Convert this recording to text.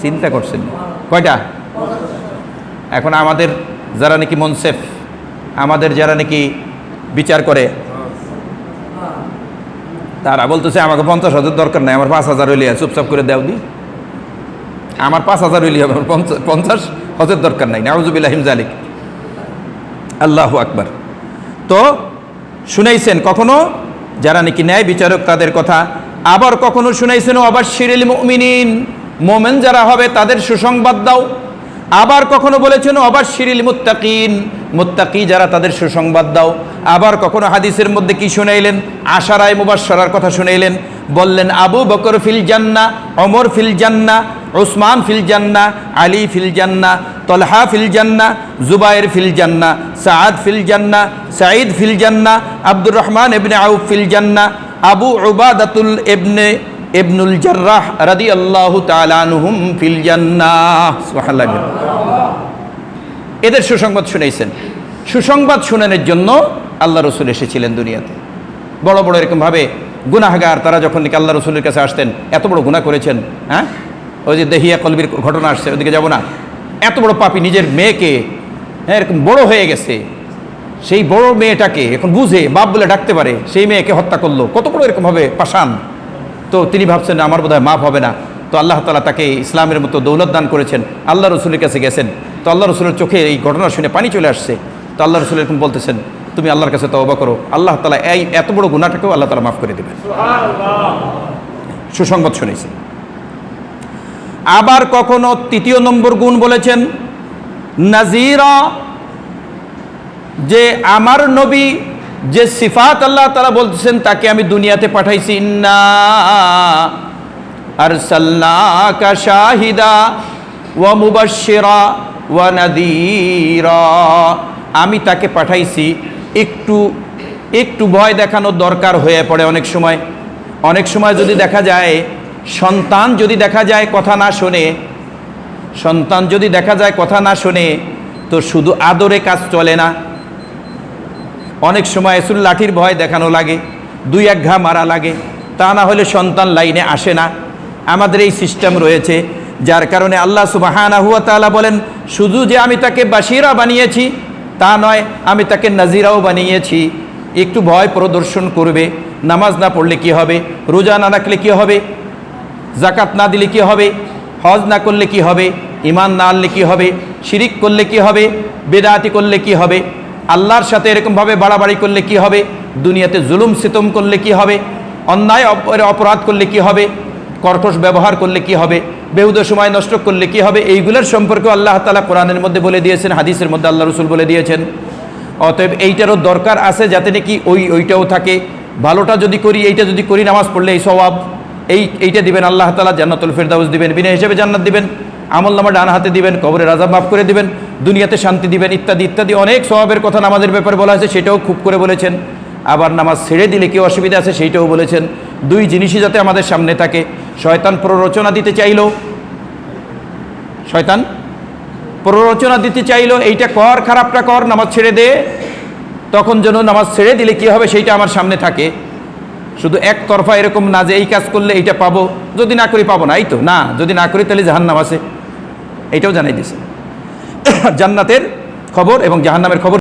চিন্তা করছেন কয়টা? এখন আমাদের যারা নাকি মনসেফ, আমাদের যারা নাকি বিচার করে, তারা বলতেছে আমাকে 50,000 দরকার নাই, আমার 5,000 হইলে চুপচাপ করে দেও দি, আমার 5,000 হইলে হবে, 50,000 দরকার নাই। নাউযুবিল্লাহি মিন যালিক। আল্লাহু আকবার। তো শুনাইছেন কখনো যারা নাকি ন্যায় বিচারক তাদের কথা, আবার কখনো শুনাইছেন ওয়াবাশশিরিল মুমিনিন, মুমিন যারা হবে তাদের সুসংবাদ দাও। আবার কখনো বলেছেন ওয়াবাশশিরিল মুত্তাকিন, মুত্তাকি যারা তাদের সুসংবাদ দাও। আবার কখনো হাদিসের মধ্যে কি শুনাইলেন? আশারায়ে মুবাশশারার কথা শুনাইলেন, বললেন আবু বকর ফিল জান্নাহ, ওমর ফিল জান্নাহ, উসমান ফিল জান্নাহ, আলী ফিল জান্নাহ, তলহা ফিল জান্নাহ, জুবায়ের ফিল জান্নাহ, সাআদ ফিল জান্নাহ, সাঈদ ফিল জান্নাহ, আব্দুর রহমান ইবনে আউফ ফিল জান্নাহ, আবু উবাদাতুল ইবনুল জাররাহ রাদিয়াল্লাহু তাআলা আনহুম ফিল জান্নাহ। সুবহানাল্লাহ। এদের সুসংবাদ শুনাইছেন। সুসংবাদ শোনানোর জন্য আল্লাহ রসুল এসেছিলেন দুনিয়াতে। বড় বড় এরকমভাবে গুনাহগার তারা যখন নাকি আল্লাহ রসুলের কাছে আসতেন, এত বড় গুনাহ করেছেন, হ্যাঁ, ওই যে দেহিয়া কলবির ঘটনা আসছে, ওদিকে যাব না। এত বড় পাপী, নিজের মেয়েকে, হ্যাঁ, এরকম বড় হয়ে গেছে, সেই বড় মেয়েটাকে এখন বুঝে বাপ বলে ডাকতে পারে, সেই মেয়েকে হত্যা করলো, কত বড় এরকমভাবে পাষাণ। তো তিনি ভাবছেন আমার বোধহয় মাফ হবে না। তো আল্লাহ তাআলা তাকে ইসলামের মতো দৌলত দান করেছেন, আল্লাহ রসুলের কাছে গেছেন। তো আল্লাহ রসুলের চোখে এই ঘটনা শুনে পানি চলে আসছে। তো আল্লাহ রসুল এরকম বলতেছেন, তুমি আল্লাহর কাছে তওবা করো, আল্লাহ তাআলা এই এত বড় গুনাহটাকেও আল্লাহ তাআলা মাফ করে দেবেন। সুসংবাদ শুনেছেন। আবার কখনো তৃতীয় নম্বর গুণ বলেছেন নাজিরা, যে আমার নবী যে সিফাত আল্লাহ তাআলা বলতেছেন তাকে আমি দুনিয়াতে পাঠাইছি, ইন্না আরসালনাকা শাহিদা ওয়া মুবাশশিরা ওয়া নাযীরা, আমি তাকে পাঠাইছি। একটু ভয় দেখানোর দরকার হয়ে পড়ে অনেক সময় যদি দেখা যায় সন্তান যদি দেখা যায় কথা না শোনে, তো শুধু আদরে কাজ চলে না, অনেক সময় আসলে লাঠির ভয় দেখানো লাগে, 2-1 ঘা মারা লাগে, তা না হলে সন্তান লাইনে আসে না। আমাদের এই সিস্টেম রয়েছে, যার কারণে আল্লাহ সুবহানাহু ওয়া তাআলা বলেন শুধু যে আমি তাকে বাশিরা বানিয়েছি তা নয়, আমি তাকে নাজিরাও বানিয়েছি। একটু ভয় প্রদর্শন করবে, নামাজ না পড়লে কি হবে, রোজা না রাখলে কি হবে, যাকাত না দিলে কি হবে, হজ না করলে কি হবে, ঈমান না আনলে কি হবে, শিরিক করলে কি হবে, বেদাতি করলে কি হবে, আল্লাহর সাথে এরকমভাবে বাড়াবাড়ি করলে কি হবে, দুনিয়াতে জুলুম সিতম করলে কি হবে, অন্যায় অপরাধ করলে কি হবে, কর্কশ ব্যবহার করলে কি হবে, বেহুদা সময় নষ্ট করলে কি হবে, এইগুলোর সম্পর্কে আল্লাহ তাআলা কোরআনের মধ্যে বলে দিয়েছেন, হাদিসের মধ্যে আল্লাহ রসুল বলে দিয়েছেন। অতএব এইটারও দরকার আছে যাতে নাকি ওইটাও থাকে। ভালোটা যদি করি, এইটা যদি করি, নামাজ পড়লে এই সওয়াব এইটা দিবেন আল্লাহ তাআলা, জান্নাতুল ফেরদাউস দিবেন, বিনা হিসেবে জান্নাত দিবেন, আমলনামা ডান হাতে দিবেন, কবরের আযাব মাফ করে দিবেন, দুনিয়াতে শান্তি দিবেন, ইত্যাদি ইত্যাদি অনেক সওয়াবের কথা নামাজের ব্যাপারে বলা হয়েছে, সেটাও খুব করে বলেছেন। আবার নামাজ ছেড়ে দিলে কি অসুবিধা আছে সেইটাও বলেছেন। দুই জিনিসই যাতে আমাদের সামনে থাকে। শয়তান প্ররোচনা দিতে চাইলো এইটা কর, খারাপটা কর, নামাজ ছেড়ে দে, তখন যেন নামাজ ছেড়ে দিলে কি হবে সেইটা আমার সামনে থাকে। শুধু একতরফা এরকম না যে এই কাজ করলে এইটা পাবো, যদি না করি পাবো না, এই তো না, যদি না করি তাহলে জাহান্নাম আছে, এইটাও জানাই দিয়েছে। জান্নাতের খবর এবং জাহান্নামের খবর